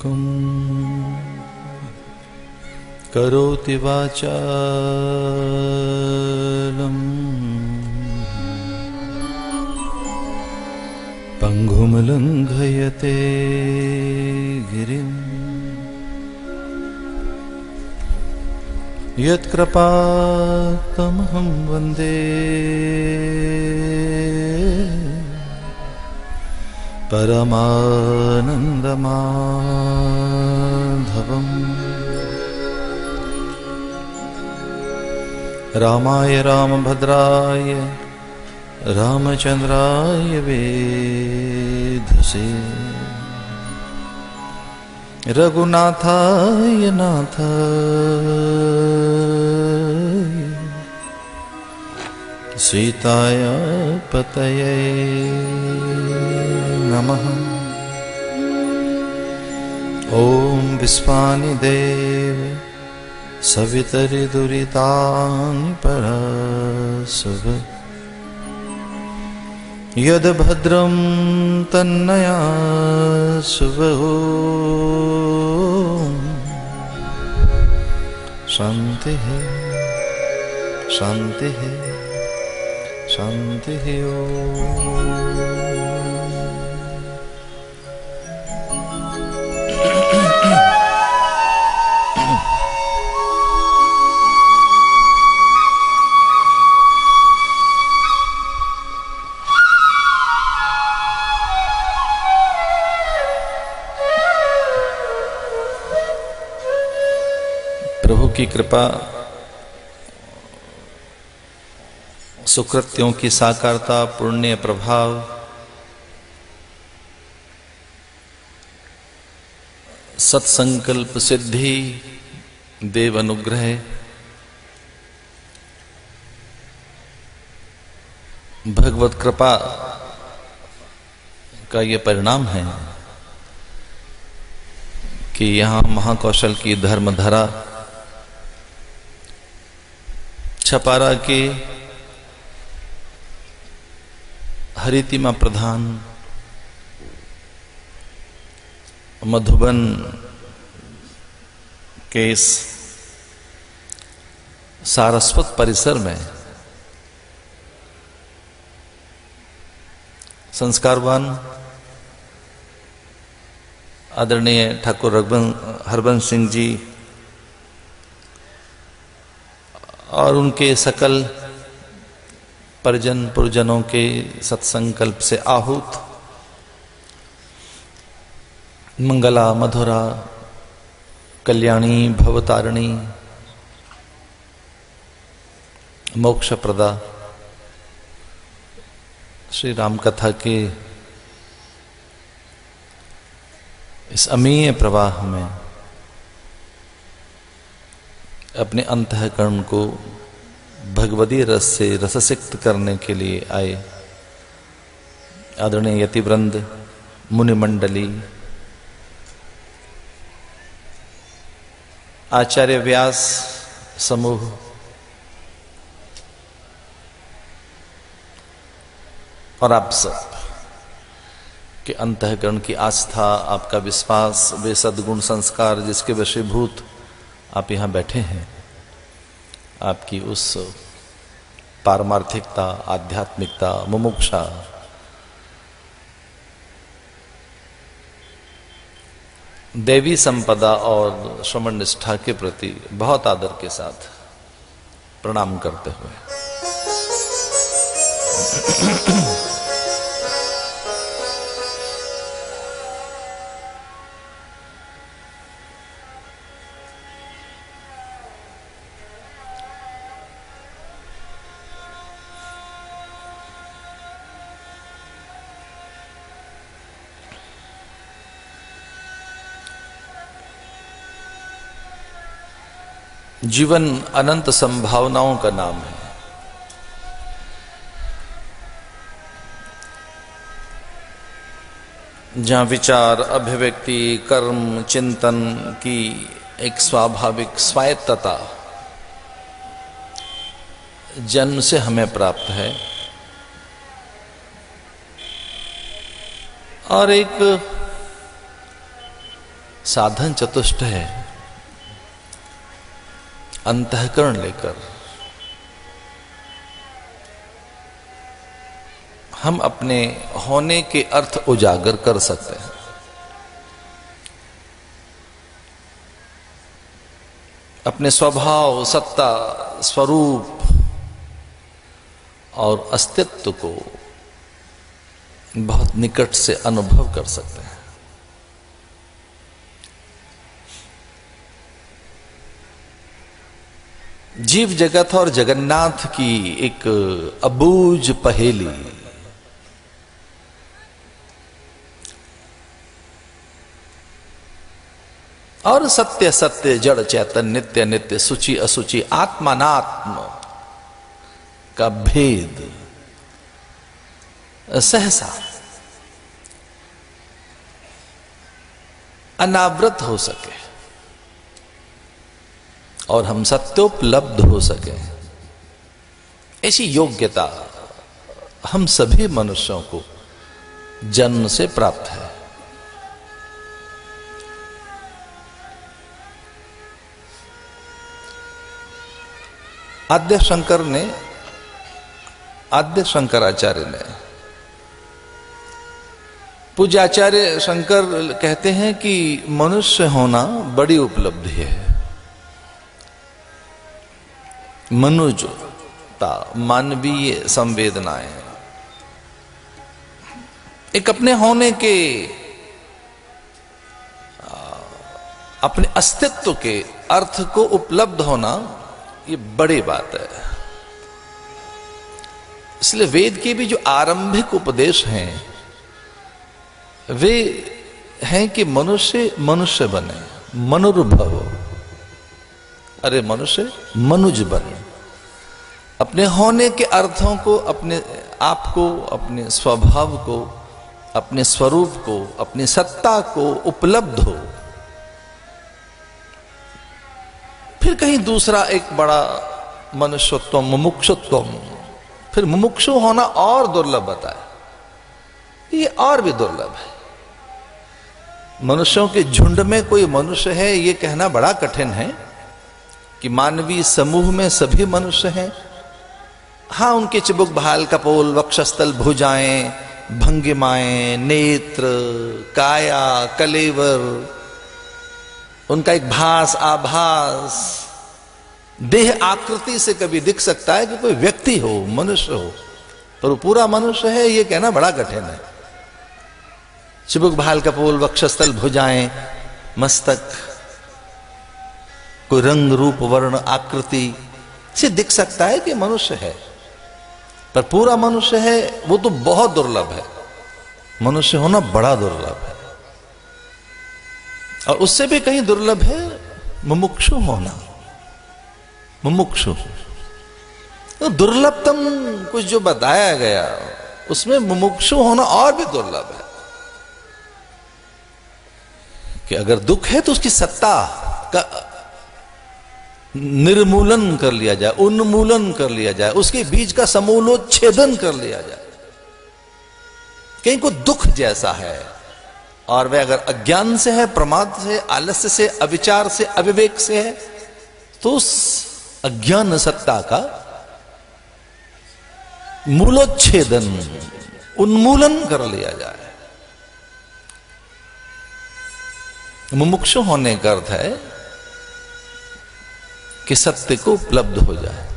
मूकं करोति वाचालं पंगुं लंघयते गिरिं यत्कृपातमहं वन्दे परमानन्दमाधवम्। रामाय रामभद्राय रामचन्द्राय वेधसे रघुनाथाय नाथाय सीताय पतये नमः। ॐ विश्वानि देव सवितरि दुरितानि परस्व यद्भद्रं तन्नया शुभो शान्तिः शान्तिः शान्तिः। प्रभु की कृपा सुकृत्यों की साकारता पुण्य प्रभाव सत्संकल्प सिद्धि देव अनुग्रह भगवत कृपा का ये परिणाम है कि यहाँ महाकौशल की धर्मधरा छपारा के हरितिमा प्रधान मधुबन के इस सारस्वत परिसर में संस्कारवान आदरणीय ठाकुर हरबंश सिंह जी और उनके सकल परिजन पुरजनों के सत्संकल्प से आहूत मंगला मधुरा कल्याणी भवतारिणी मोक्षप्रदा श्री राम कथा के इस अमीय प्रवाह में अपने अंतःकरण को भगवदी रस से रससिक्त करने के लिए आए आदरणीय यतिवृंद मुनिमंडली आचार्य व्यास समूह और आप सब के अंतःकरण की आस्था आपका विश्वास वे सद्गुण संस्कार जिसके वशीभूत आप यहाँ बैठे हैं आपकी उस पारमार्थिकता आध्यात्मिकता मुमुक्षा देवी संपदा और श्रमण निष्ठा के प्रति बहुत आदर के साथ प्रणाम करते हुए जीवन अनंत संभावनाओं का नाम है। जहां विचार अभिव्यक्ति कर्म चिंतन की एक स्वाभाविक स्वायत्तता जन्म से हमें प्राप्त है और एक साधन चतुष्ट है, अंतःकरण लेकर हम अपने होने के अर्थ उजागर कर सकते हैं। अपने स्वभाव, सत्ता, स्वरूप और अस्तित्व को बहुत निकट से अनुभव कर सकते हैं। जीव जगत और जगन्नाथ की एक अबूझ पहेली, और सत्य सत्य, जड़ चैतन्य, नित्य नित्य, सुचि असुचि, आत्मानात्म का भेद सहसा अनावृत हो सके और हम सत्योपलब्ध हो सके, ऐसी योग्यता हम सभी मनुष्यों को जन्म से प्राप्त है। आद्य शंकराचार्य ने, पूज्य आचार्य शंकर कहते हैं कि मनुष्य होना बड़ी उपलब्धि है। मनुजता, मानवीय संवेदनाएं, एक अपने होने के, अपने अस्तित्व के अर्थ को उपलब्ध होना, ये बड़ी बात है। इसलिए वेद के भी जो आरंभिक उपदेश हैं वे हैं कि मनुष्य मनुष्य बने, मनुर्भव, अरे मनुष्य मनुज बने, अपने होने के अर्थों को, अपने आप को, अपने स्वभाव को, अपने स्वरूप को, अपनी सत्ता को उपलब्ध हो। फिर कहीं दूसरा एक बड़ा मनुष्यत्व, मुमुक्षुत्व, फिर मुमुक्षु होना और दुर्लभ बताए, ये और भी दुर्लभ है। मनुष्यों के झुंड में कोई मनुष्य है ये कहना बड़ा कठिन है कि मानवीय समूह में सभी मनुष्य हैं। हां, उनके चिबुक, भाल, कपोल, वक्षस्थल, भुजाएं, भंगिमाएं, नेत्र, काया, कलेवर, उनका एक भास, आभास, देह आकृति से कभी दिख सकता है कि कोई व्यक्ति हो, मनुष्य हो, पर वो पूरा मनुष्य है ये कहना बड़ा कठिन है। चिबुक, भाल, कपोल, वक्षस्थल, भुजाएं, मस्तक, कोई रंग, रूप, वर्ण, आकृति से दिख सकता है कि मनुष्य है, पर पूरा मनुष्य है वो तो बहुत दुर्लभ है। मनुष्य होना बड़ा दुर्लभ है, और उससे भी कहीं दुर्लभ है मुमुक्षु होना। मुमुक्षु तो दुर्लभतम कुछ जो बताया गया उसमें मुमुक्षु होना और भी दुर्लभ है कि अगर दुख है तो उसकी सत्ता का निर्मूलन कर लिया जाए, उन्मूलन कर लिया जाए, उसके बीज का समूलोच्छेदन कर लिया जाए। कहीं को दुख जैसा है और वह अगर अज्ञान से है, प्रमाद से, आलस्य से, अविचार से, अविवेक से है, तो उस अज्ञान सत्ता का मूलोच्छेदन, उन्मूलन कर लिया जाए। मुमुक्षु होने का अर्थ है कि सत्य को उपलब्ध हो जाए,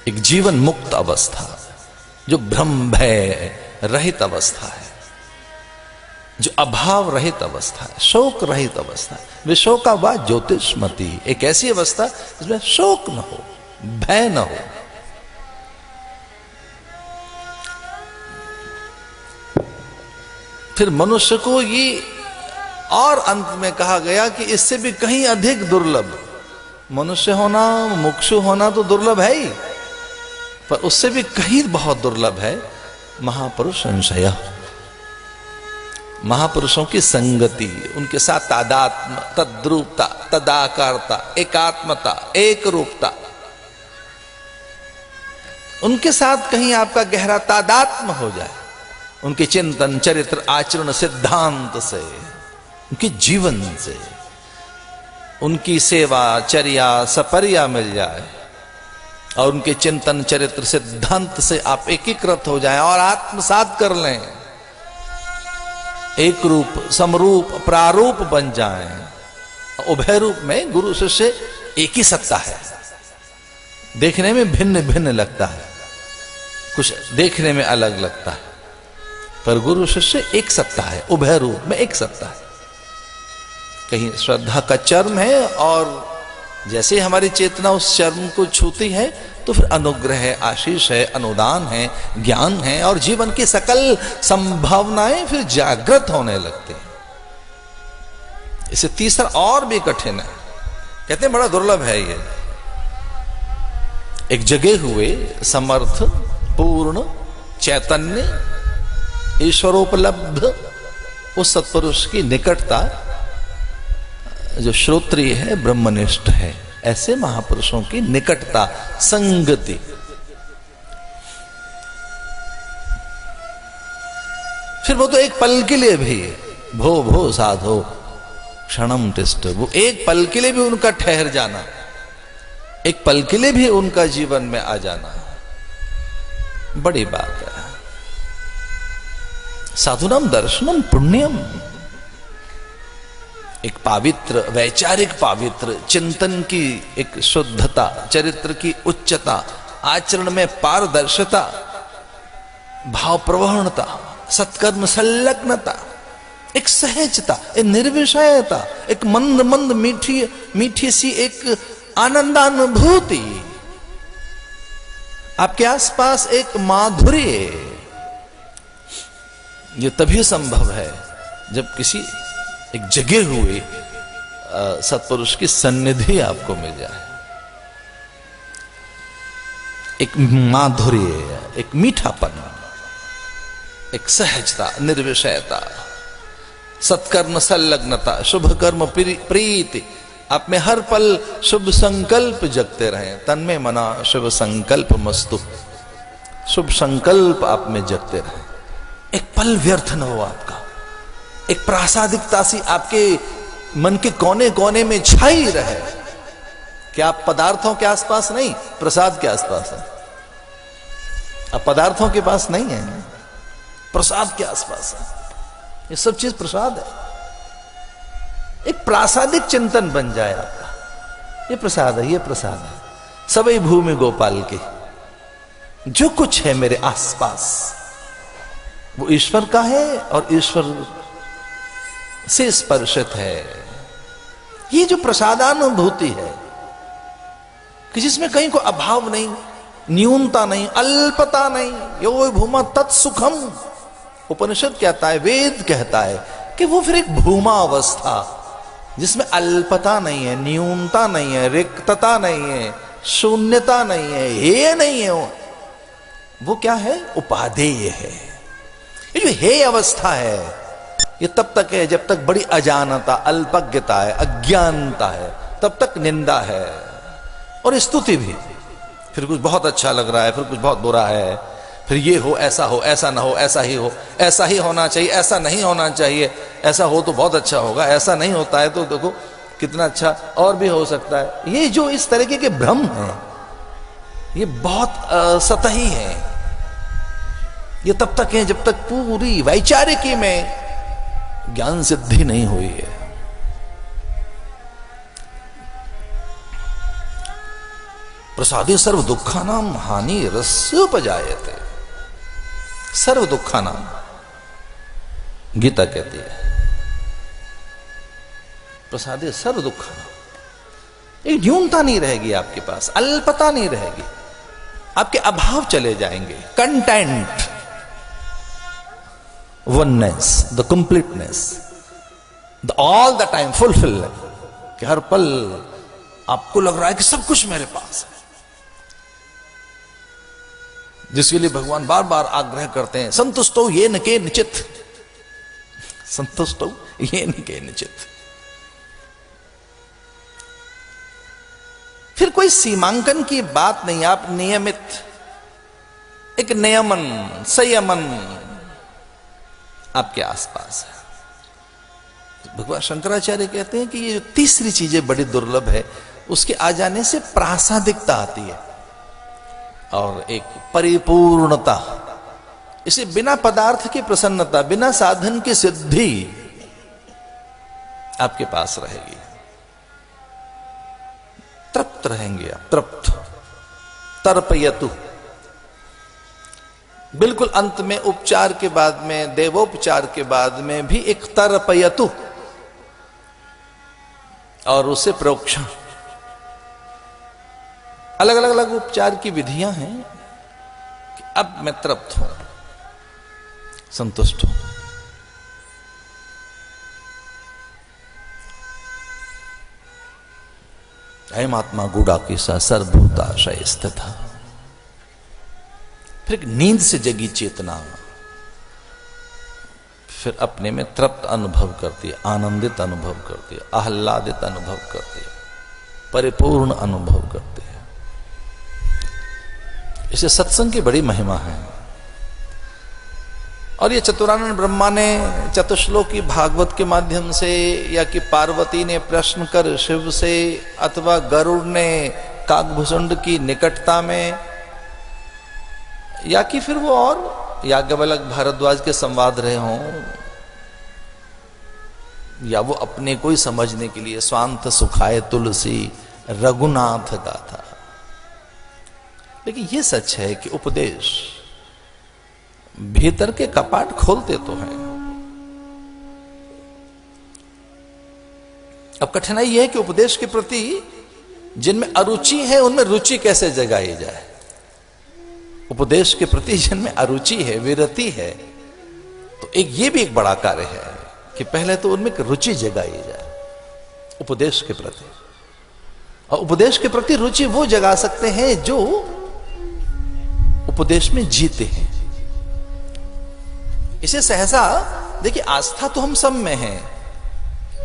एक जीवन मुक्त अवस्था, जो भ्रम भय रहित अवस्था है, जो अभाव रहित अवस्था है, शोक रहित अवस्था है, विशोकावाद ज्योतिषमती, एक ऐसी अवस्था जिसमें शोक न हो, भय न हो। फिर मनुष्य को ये और अंत में कहा गया कि इससे भी कहीं अधिक दुर्लभ मनुष्य होना, मुमुक्षु होना तो दुर्लभ है ही, पर उससे भी कहीं बहुत दुर्लभ है महापुरुष संशय, महापुरुषों की संगति, उनके साथ तादात्म, तद्रूपता, तदाकारता, एकात्मता, एक रूपता, उनके साथ कहीं आपका गहरा तादात्म हो जाए, उनके चिंतन चरित्र आचरण सिद्धांत से, उनके जीवन से, उनकी सेवा चर्या सपर्या मिल जाए और उनके चिंतन चरित्र सिद्धांत से आप एकीकृत हो जाएं और आत्मसात कर लें, एक रूप समरूप प्रारूप बन जाएं। उभय रूप में गुरु शिष्य एक ही सत्ता है, देखने में भिन्न भिन्न लगता है, कुछ देखने में अलग लगता है, पर गुरु शिष्य एक सत्ता है, उभय रूप में एक सत्ता है। कहीं श्रद्धा का चर्म है और जैसे हमारी चेतना उस चर्म को छूती है तो फिर अनुग्रह है, आशीष है, अनुदान है, ज्ञान है और जीवन की सकल संभावनाएं फिर जागृत होने लगते हैं। इसे तीसरा और भी कठिन है, कहते हैं बड़ा दुर्लभ है ये। एक जगे हुए समर्थ पूर्ण चैतन्य ईश्वरोपलब्ध उस सत्पुरुष की निकटता जो श्रोत्रिय है, ब्रह्मनिष्ठ है, ऐसे महापुरुषों की निकटता संगति। फिर वो तो एक पल के लिए भी भो भो साधो क्षणम तिष्ठ, वो एक पल के लिए भी उनका ठहर जाना, एक पल के लिए भी उनका जीवन में आ जाना बड़ी बात है। साधुनाम दर्शनम पुण्यम, एक पवित्र वैचारिक पवित्र चिंतन की एक शुद्धता, चरित्र की उच्चता, आचरण में पारदर्शिता, भाव प्रवणता, सत्कर्म संलग्नता, एक सहजता, एक निर्विषयता, एक मंद मंद मीठी मीठी सी एक आनंदानुभूति, आपके आसपास एक माधुर्य। ये तभी संभव है जब किसी एक जगे हुए सत्पुरुष की सन्निधि आपको मिल जाए। एक माधुर्य, एक मीठापन, एक सहजता, निर्विषयता, सत्कर्म संलग्नता, शुभ कर्म प्रीति, आप में हर पल शुभ संकल्प जगते रहें। तन में मना शुभ संकल्प मस्तु, शुभ संकल्प आप में जगते रहें। एक पल व्यर्थ न हो आपका, एक प्रासादिकता सी आपके मन के कोने कोने में छाई रहे कि आप पदार्थों के आसपास नहीं, प्रसाद के आसपास है। आप पदार्थों के पास नहीं है, प्रसाद के आसपास है। ये सब चीज प्रसाद है। एक प्रासादिक चिंतन बन जाए आपका, ये प्रसाद है, ये प्रसाद है। सभी भूमि गोपाल के जो कुछ है मेरे आसपास वो ईश्वर का है और ईश्वर से स्पर्शित है। ये जो प्रसादानुभूति है कि जिसमें कहीं को अभाव नहीं, न्यूनता नहीं, अल्पता नहीं, यो भूमा तत्सुखम। उपनिषद कहता है, वेद कहता है कि वो फिर एक भूमा अवस्था जिसमें अल्पता नहीं है, न्यूनता नहीं है, रिक्तता नहीं है, शून्यता नहीं है, हे नहीं है, वो क्या है? उपादेय है। ये जो हे अवस्था है ये तब तक है जब तक बड़ी अजानता, अल्पज्ञता है, अज्ञानता है, तब तक निंदा है और स्तुति भी। फिर कुछ बहुत अच्छा लग रहा है, फिर कुछ बहुत बुरा है, फिर ये हो, ऐसा ना हो, ऐसा ही हो, ऐसा ही होना चाहिए, ऐसा नहीं होना चाहिए, ऐसा हो तो बहुत अच्छा होगा, ऐसा नहीं होता है तो देखो कितना अच्छा और भी हो सकता है। ये जो इस तरीके के भ्रम है ये बहुत सतही है। ये तब तक है जब तक पूरी वैचारिकी में ज्ञान सिद्धि नहीं हुई है। प्रसादे सर्व दुखानाम हानि रस्योपजायते। सर्व दुखानाम गीता कहती है, प्रसादे सर्व दुखानाम। एक न्यूनता नहीं रहेगी आपके पास, अल्पता नहीं रहेगी, आपके अभाव चले जाएंगे। Content, oneness, the completeness, the all the time fulfil, कि हर पल आपको लग रहा है कि सब कुछ मेरे पास है। जिसके लिए भगवान बार बार आग्रह करते हैं, संतुष्टो ये न के निचित, संतुष्टो ये न के निचित। फिर कोई सीमांकन की बात नहीं, आप नियमित, एक नियमन, संयमन, आपके आसपास है। तो भगवान शंकराचार्य कहते हैं कि ये जो तीसरी चीजें बड़ी दुर्लभ है, उसके आ जाने से प्रासादिकता आती है और एक परिपूर्णता। इसे बिना पदार्थ की प्रसन्नता, बिना साधन की सिद्धि आपके पास रहेगी। तृप्त रहेंगे आप, तृप्त, तर्पयतु। बिल्कुल अंत में उपचार के बाद में, देवोपचार के बाद में भी एक तर्पयतु और उसे प्रोक्षण। अलग अलग अलग उपचार की विधियां हैं कि अब मैं तृप्त हूं, संतुष्ट हूं। अयम आत्मा गूढ़ाकेशा सर्वभूताशय स्थित। फिर एक नींद से जगी चेतना फिर अपने में तृप्त अनुभव करती है, आनंदित अनुभव करती है, आह्लादित अनुभव करती है, परिपूर्ण अनुभव करती है। इसे सत्संग की बड़ी महिमा है। और ये चतुरानंद ब्रह्मा ने चतुश्लोकी भागवत के माध्यम से, या कि पार्वती ने प्रश्न कर शिव से, अथवा गरुड़ ने काकभुसुंड की निकटता में, या कि फिर वो और याज्ञवल्क्य भारद्वाज के संवाद रहे हों, या वो अपने को ही समझने के लिए स्वांत सुखाए तुलसी रघुनाथ का था। लेकिन ये सच है कि उपदेश भीतर के कपाट खोलते तो हैं। अब कठिनाई यह है कि उपदेश के प्रति जिनमें अरुचि है उनमें रुचि कैसे जगाई जाए। उपदेश के प्रति जिनमें अरुचि है, विरति है, तो ये भी एक बड़ा कार्य है कि पहले तो उनमें रुचि जगाई जाए उपदेश के प्रति। और उपदेश के प्रति रुचि वो जगा सकते हैं जो उपदेश में जीते हैं। इसे सहसा देखिए, आस्था तो हम सब में है,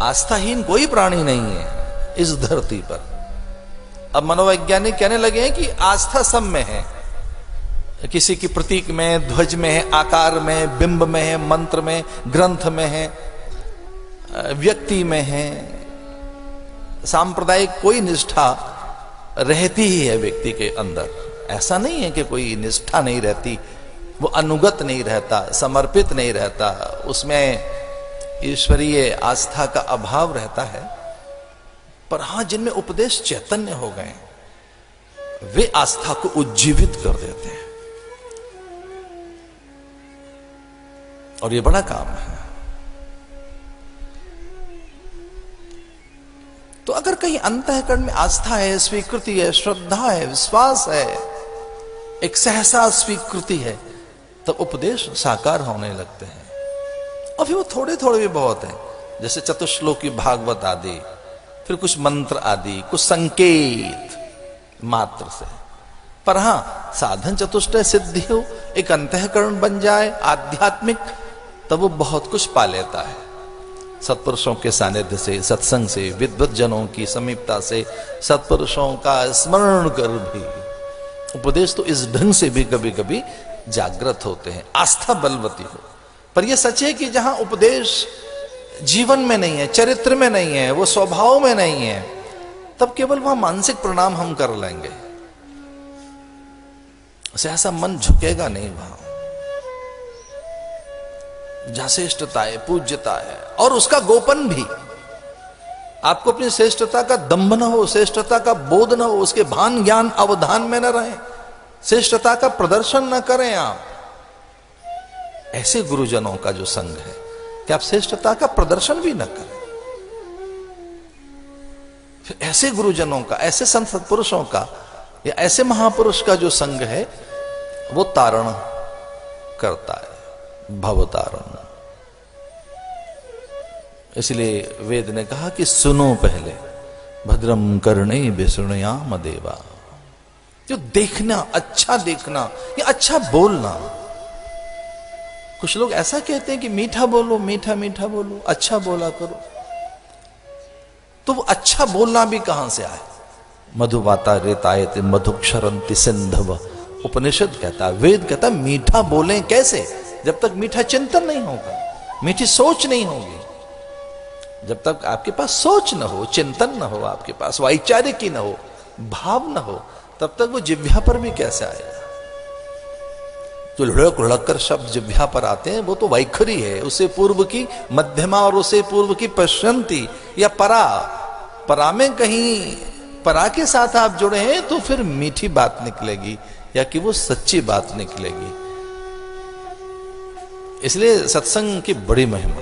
आस्थाहीन कोई प्राणी नहीं है इस धरती पर। अब मनोवैज्ञानिक कहने लगे हैं कि आस्था सब में है, किसी की प्रतीक में, ध्वज में है, आकार में, बिंब में है, मंत्र में, ग्रंथ में है, व्यक्ति में है। सांप्रदायिक कोई निष्ठा रहती ही है व्यक्ति के अंदर। ऐसा नहीं है कि कोई निष्ठा नहीं रहती, वो अनुगत नहीं रहता, समर्पित नहीं रहता, उसमें ईश्वरीय आस्था का अभाव रहता है। पर हां, जिनमें उपदेश चैतन्य हो गए वे आस्था को उज्जीवित कर देते हैं, और ये बड़ा काम है। तो अगर कहीं अंतःकरण में आस्था है, स्वीकृति है, श्रद्धा है, विश्वास है, एक सहसा स्वीकृति है, तब उपदेश साकार होने लगते हैं। और फिर वो थोड़े थोड़े भी बहुत है, जैसे चतुश्लोकी भागवत आदि, फिर कुछ मंत्र आदि, कुछ संकेत मात्र से। पर हां, साधन चतुष्टय सिद्धि हो, एक अंतःकरण बन जाए आध्यात्मिक, तब वो बहुत कुछ पा लेता है। सत्पुरुषों के सानिध्य से, सत्संग से, विद्वत जनों की समीपता से, सत्पुरुषों का स्मरण कर भी उपदेश तो इस ढंग से भी कभी कभी जागृत होते हैं, आस्था बलवती हो। पर यह सच है कि जहां उपदेश जीवन में नहीं है, चरित्र में नहीं है, वो स्वभाव में नहीं है, तब केवल वहां मानसिक प्रणाम हम कर लेंगे, ऐसा मन झुकेगा नहीं। वहां जहां श्रेष्ठता है, पूज्यता है, और उसका गोपन भी। आपको अपनी श्रेष्ठता का दंभ न हो, श्रेष्ठता का बोध न हो, उसके भान ज्ञान अवधान में न रहे, श्रेष्ठता का प्रदर्शन न करें आप। ऐसे गुरुजनों का जो संग है कि आप श्रेष्ठता का प्रदर्शन भी न करें। फिर ऐसे गुरुजनों का, ऐसे संत सत्पुरुषों का, या ऐसे महापुरुष का जो संग है, वो तारण करता है, भवतारण। इसलिए वेद ने कहा कि सुनो पहले, भद्रम कर्णे विशृणुयाम देवा। जो देखना, अच्छा देखना, या अच्छा बोलना। कुछ लोग ऐसा कहते हैं कि मीठा बोलो, मीठा मीठा बोलो, अच्छा बोला करो। तो वो अच्छा बोलना भी कहां से आए? मधुवाता रेतायते मधुक्षरंति सिंधव, उपनिषद कहता है, वेद कहता है मीठा बोलें कैसे? जब तक मीठा चिंतन नहीं होगा। मीठी सोच नहीं होगी। जब तक आपके पास सोच न हो, चिंतन न हो, आपके पास वैचारिकी न हो, भाव न हो, तब तक वो जिह्वा पर भी कैसे आएगा। जो लुढ़क लुढ़क कर शब्द जिह्वा पर आते हैं वो तो वैखरी है, उससे पूर्व की मध्यमा और उससे पूर्व की पश्यंती या परा, परा में कहीं परा के साथ आप जुड़े हैं तो फिर मीठी बात निकलेगी या कि वो सच्ची बात निकलेगी। इसलिए सत्संग की बड़ी महिमा।